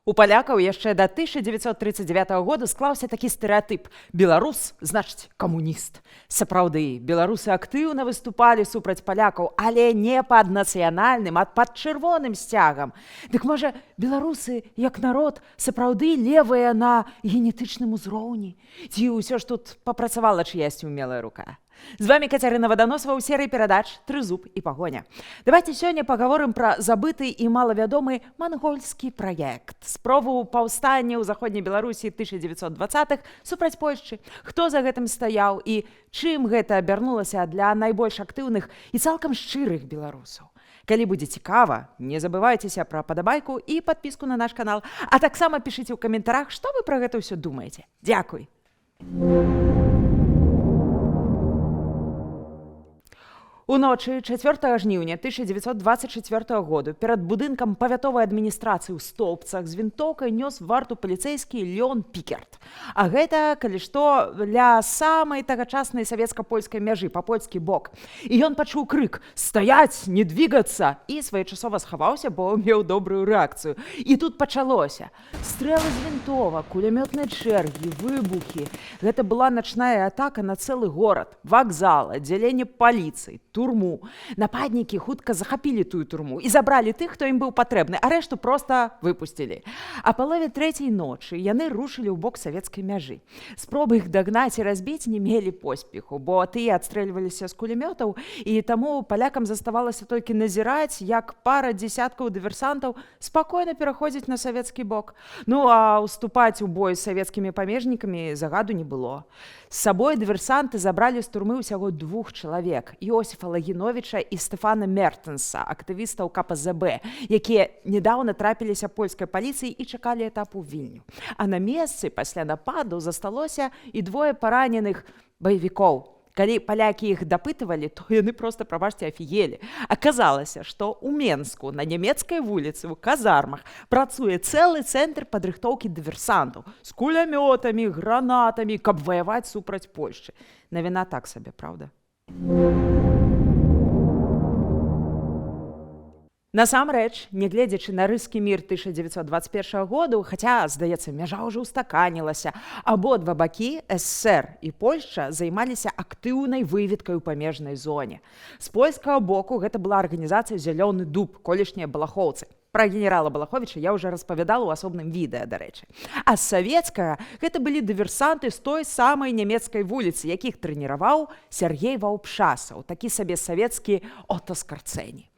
У палякаў яшчэ да 1939 году склаўся такі стэрэатып: беларус значыць камуніст. Сапраўды, беларусы актыўна выступалі супраць палякаў, але не пад нацыянальным, а пад чырвоным сцягам. Дык можа, беларусы, як народ, сапраўды левыя на генетычным узроўні? Ці ўсё ж тут папрацавала чыясьці ўмелая рука? З вами Кацярына Ваданосава ў серыі перадач «Трызуб і пагоня». Давайте сёння пагаворым пра забыты і малавядомы мангольскі праект. Спробу паўстання ў заходняй Беларусі 1920-х супраць Польшчы. Хто за гэтым стаяў і чым гэта абярнулася для найбольш актыўных і цалкам шчырых беларусаў. Калі будзе цікава, не забывайцеся пра падабайку і падпіску на наш канал. А таксама пішыце ў каментарах, што вы пра гэта ўсё думаеце. Дзякуй! У ночы 4 жніўня 1924 году перад будынкам павятовай адміністрацыі ў Столбцах з вінтоўкай нёс варту паліцэйскі Леон Пікерт. А гэта, калі што, ля самай тагачаснай савецка-польскай мяжы, па польскі бок. І ён пачуў крык «Стаяць, не двигацца!» і своечасова схаваўся, бо меў добрую рэакцыю. І тут пачалося. Стрэлы з вінтовак, кулямётныя чэргі, выбухі. Гэта была начная атака на цэлы горад, вакзал, аддзяленне паліцыі, турму. Нападнікі хутка захапілі тую турму і забралі тых, хто ім быў патрэбны, а рэшту проста выпусцілі. А палове трэцяй ночы яны рушылі ў бок савецкай мяжы. Спробы іх дагнаць і разбіць не мелі поспеху, бо тыя адстрэльваліся з кулямётаў, і таму палякам заставалася толькі назіраць, як пара дзесяткаў дыверсантаў спакойна пераходзіць на савецкі бок. Ну, а уступаць у бой з савецкімі памежнікамі загаду не было. З сабой дыверсанты забралі з турмы ўсяго 2 чалавек – Іосіфа Лагіновіча і Стэфана Мертэнса, актывістаў КПЗБ, якія нядаўна трапіліся польскай паліцыі і чакалі этапу Вільню. А на месцы пасля нападу засталося і 2 параненых баевікоў. Калі палякі іх дапытывалі, то яны проста, прабачце, афігелі. Аказалася, што ў Менску на нямецкай вуліцы ў казармах працуе цэлы цэнтр падрыхтоўкі дыверсантаў з кулямётамі, гранатамі, каб ваяваць супраць Польшчы. Навіна так сабе, праўда? Насамрэч, нягледзячы на рыскі мір 1921 году, хаця, здаецца, мяжа ўжо устаканілася, абодва бакі, СССР і Польшча, займаліся актыўнай выведкай у памежнай зоне. З польскага боку гэта была арганізацыя «Зялёны дуб», колішнія балахоўцы. Пра генерала Балаховіча я ўжо распавядала ў асобным відэа, дарэчы. А з савецкага гэта былі дыверсанты з той самай нямецкай вуліцы, якіх трэніраваў Сергей Ваўпшасаў, такі сабе савецкі Отто Скарцэні.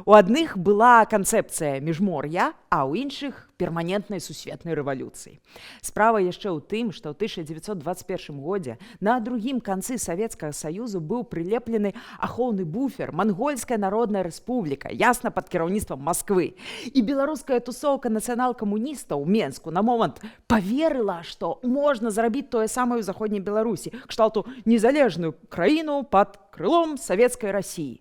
У адных была канцэпцыя міжмор'я, а ў іншых перманентнай сусветнай рэвалюцыі. Справа яшчэ ў тым, што ў 1921 годзе на другім канцы Савецкага Саюзу быў прылеплены ахоўны буфер Мангольская народная рэспубліка, ясна пад кіраўніцтвам Масквы. І беларуская тусоўка нацыянал-камуністаў у Менску на момант паверыла, што можна зрабіць тое самае ў заходняй Беларусі, кшталту незалежную краіну пад крылом савецкай Расіі.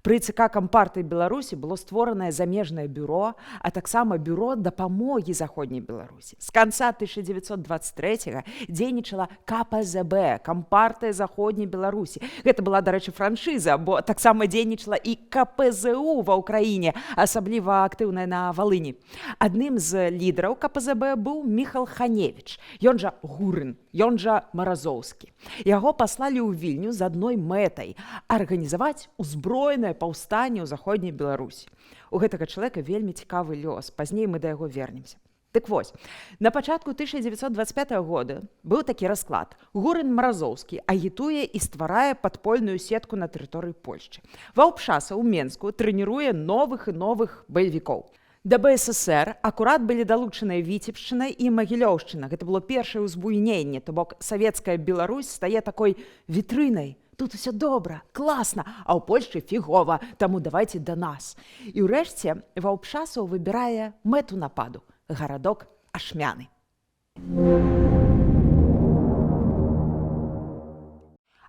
Пры ЦК Кампартыі Беларусі было створанае замежнае бюро, а таксама бюро дапамогі заходняй Беларусі. З канца 1923-го дзейнічала КПЗБ, Кампартыя заходняй Беларусі. Гэта была, дарэчы, франшыза, бо таксама дзейнічала і КПЗУ ва ўкраіне, асабліва актыўная на Валыні. Адным з лідараў КПЗБ быў Міхал Ханевіч, ён жа Гурын, ён жа Маразоўскі. Яго паслалі ў Вільню з адной мэтай – арганізаваць узброенае паўстанне ў заходняй Беларусі. У гэтага чалавека вельмі цікавы лёс, пазней мы да яго вернемся. Дык вось, на пачатку 1925 года быў такі расклад. Гурын Маразоўскі агітуе і стварае падпольную сетку на тэрыторыі Польшчы. Ваўпшасаў у Менску трэніруе новых і новых баевікоў. Да БССР акурат былі далучаныя Віцебшчына і Магілёўшчына. Гэта было першае ўзбуйненне, то бок савецкая Беларусь стае такой вітрынай. Тут усё добра, класна, а ў Польшчы фігова, таму давайце да нас. І ўрэшце Ваўпшасаў выбірае мэту нападу – гарадок Ашмяны.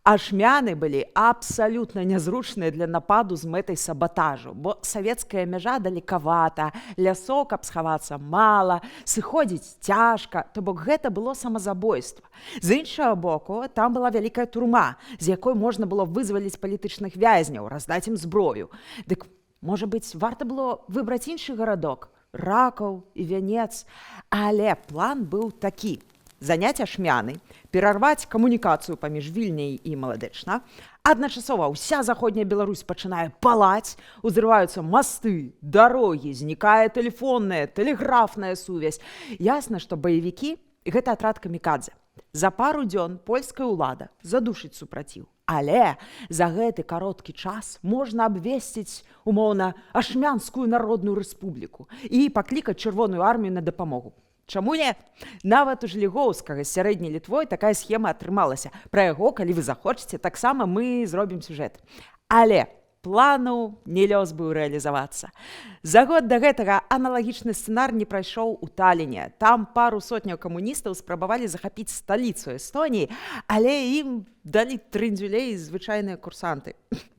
Ашмяны былі абсалютна нязручныя для нападу з мэтай сабатажу, бо савецкая мяжа далекавата, лясок, каб схавацца, мала, сыходзіць цяжка, то бок гэта было самазабойства. З іншага боку, там была вялікая турма, з якой можна было вызваліць палітычных вязняў, раздаць ім зброю. Дык, можа быць, варта было выбраць іншы гарадок? Ракаў і Вянец. Але план быў такі: заняць Ашмяны, перарваць камунікацыю паміж Вільняй і Маладэчна. Адначасова ўся заходняя Беларусь пачынае палаць, узрываюцца масты, дарогі, знікае тэлефонная, тэлеграфная сувязь. Ясна, што баевікі – гэта атрад камікадзе. За пару дзён польская ўлада задушыць супраціў. Але за гэты кароткі час можна абвесціць, умоўна, Ашмянскую народную рэспубліку і паклікаць чырвоную армію на дапамогу. Чаму не? Нават у Жлігоўскага з сярэдняй Літвой такая схема атрымалася. Пра яго, калі вы захочаце, таксама мы зробім сюжэт. Але плану не лёс быў рэалізавацца. За год да гэтага аналагічны сцэнар не прайшоў у Таліне. Там пару сотняў камуністаў спрабавалі захапіць сталіцу Эстоніі, але ім далі трындзюлей звычайныя курсанты.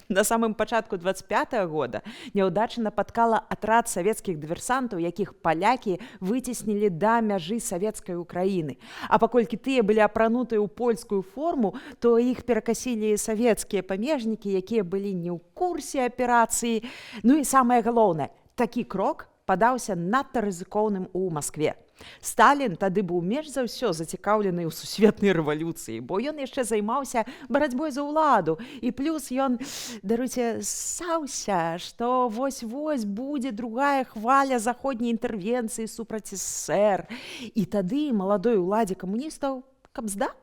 На самым пачатку 25-го года няўдача напаткала атрад савецкіх дыверсантаў, якіх палякі выцеснілі да мяжы савецкай Украіны. А паколькі тыя былі апранутыя ў польскую форму, то іх перакасілі савецкія памежнікі, якія былі не ў курсе аперацыі. Ну і самае галоўнае, такі крок падаўся надта рызыкоўным у Маскве. Сталін тады быў менш за ўсё зацікаўлены ў сусветнай рэвалюцыі, бо ён яшчэ займаўся барацьбой за ўладу. І плюс ён, даруйце, ссаўся, што вось-вось будзе другая хваля заходняй інтэрвенцыі супраць СССР. І тады маладой уладзе камуністаў кабзда.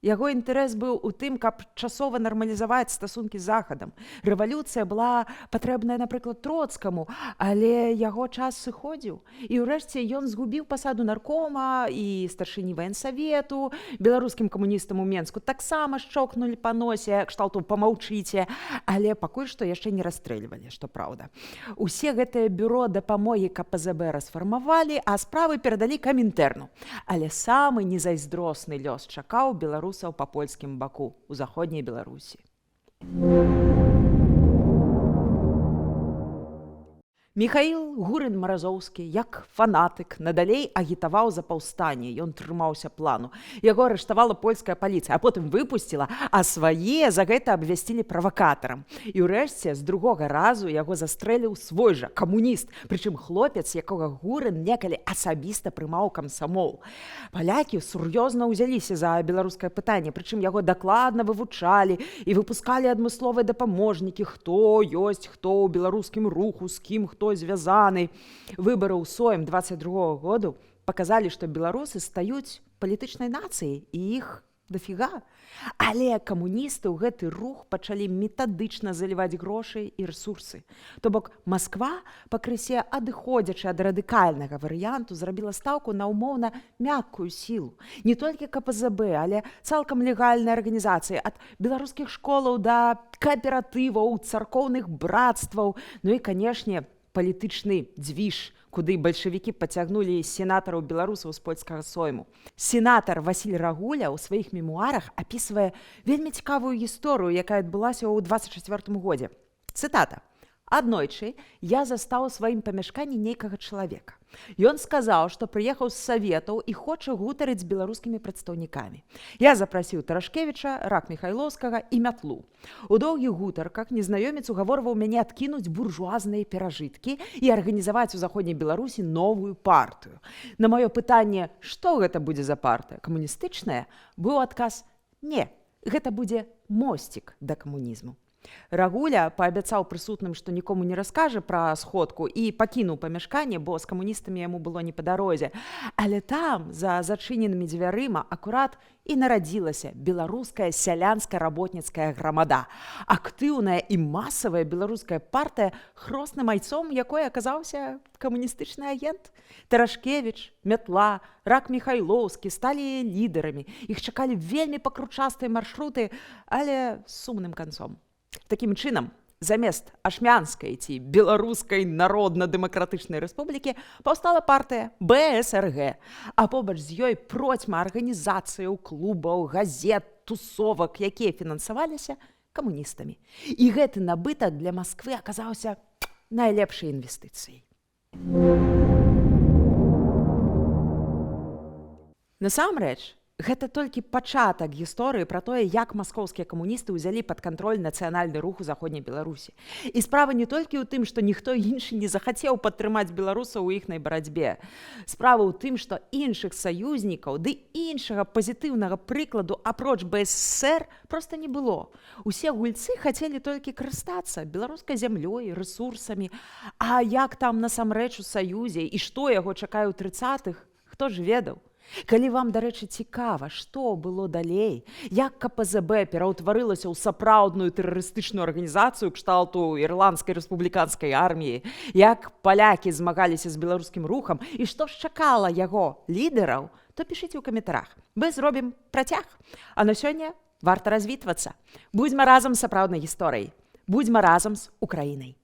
Яго інтарэс быў у тым, каб часова нармалізаваць стасункі з Захадам. Рэвалюцыя была патрэбная, напрыклад, Троцкаму, але яго час сыходзіў. І ўрэшце ён згубіў пасаду наркома і старшыні ваенсавету. Беларускім камуністам у Менску таксама шчокнулі па носе, кшталту «памаўчыце», але пакуль што яшчэ не расстрэльвалі, што праўда. Усе гэтыя бюро дапамогі КПЗБ расфармавалі, а справы перадалі Камінтэрну. Але самы незайздросны лёс чакаў беларускіх па польскім баку у заходняй Беларусі. Міхаіл Гурын-Маразоўскі, як фанатык, надалей агітаваў за паўстанне. Ён трымаўся плану. Яго арыштавала польская паліцыя, а потым выпусціла, а свае за гэта абвясцілі правакатарам. І ўрэшце з другога разу яго застрэліў свой жа камуніст, прычым хлопец, якога Гурын некалі асабіста прымаў камсамол. Палякі сур'ёзна ўзяліся за беларускае пытанне, прычым яго дакладна вывучалі і выпускалі адмысловыя дапаможнікі, хто ёсць, хто ў беларускім руху, з кім, хто звязаны. Выбары ў Сойм 22-го году паказалі, што беларусы стаюць палітычнай нацыяй, і іх дафіга. Але камуністы ў гэты рух пачалі метадычна заліваць грошы і рэсурсы. То бок Масква, пакрысе адыходзячы ад радыкальнага варыянту, зрабіла стаўку на ўмоўна мяккую сілу. Не толькі КПЗБ, але цалкам легальныя арганізацыі, ад беларускіх школаў да кааператываў, царкоўных брацтваў, ну і, канешне, палітычны дзвіж, куды бальшавікі пацягнулі сенатараў беларусаў з польскага Сойму. Сенатар Васіль Рагуля ў сваіх мемуарах апісвае вельмі цікавую гісторыю, якая адбылася ў 24-м годзе. Цытата. «Аднойчы я застаў у сваім памяшканні нейкага чалавека. Ён сказаў, што прыехаў з саветаў і хоча гутарыць з беларускімі прадстаўнікамі. Я запрасіў Тарашкевіча, Рак Міхайлоўскага і Мятлу. У доўгіх гутарках незнаёмец угаворваў мяне адкінуць буржуазныя перажыткі і арганізаваць у заходняй Беларусі новую партыю. На маё пытанне, што гэта будзе за партыя, камуністычная, быў адказ «Не, гэта будзе мосцік да камунізму». Рагуля паабяцаў прысутным, што нікому не раскажа пра сходку і пакінуў памяшканне, бо з камуністамі яму было не па дарозе. Але там, за зачыненымі дзвярыма, акурат і нарадзілася беларуская сялянска-работніцкая грамада. Актыўная і масавая беларуская партыя, хросным айцом якой аказаўся камуністычны агент. Тарашкевіч, Мятла, Рак Міхайлоўскі сталі лідарамі. Іх чакалі вельмі пакручастыя маршруты, але з сумным канцом. Такім чынам, замест Ашмянскай ці Беларускай народна-дэмакратычнай рэспублікі паўстала партыя БСРГ, а побач з ёй процьма арганізацыяў, клубаў, газет, тусовак, якія фінансаваліся камуністамі. І гэты набытак для Масквы аказаўся найлепшай інвестыцыяй. Насамрэч, Гэта толькі пачатак гісторыі пра тое, як маскоўскія камуністы ўзялі пад кантроль нацыянальны рух у заходняй Беларусі. І справа не толькі ў тым, што ніхто іншы не захацеў падтрымаць беларусаў у іхнай барацьбе. Справа ў тым, што іншых саюзнікаў ды іншага пазітыўнага прыкладу апроч БССР проста не было. Усе гульцы хацелі толькі карыстацца беларускай зямлёй, рэсурсамі. А як там насамрэч у саюзе і што яго чакае ў 30-х, хто ж ведаў? Калі вам, дарэчы, цікава, што было далей, як КПЗБ пераўтварылася ў сапраўдную тэрарыстычную арганізацыю кшталту ірландскай рэспубліканскай арміі, як палякі змагаліся з беларускім рухам і што ж чакала яго лідэраў, то пішыце ў каментарах. Мы зробім працяг. А на сёння варта развітвацца. Будзьма разам з сапраўднай гісторыяй. Будзьма разам з Украінай.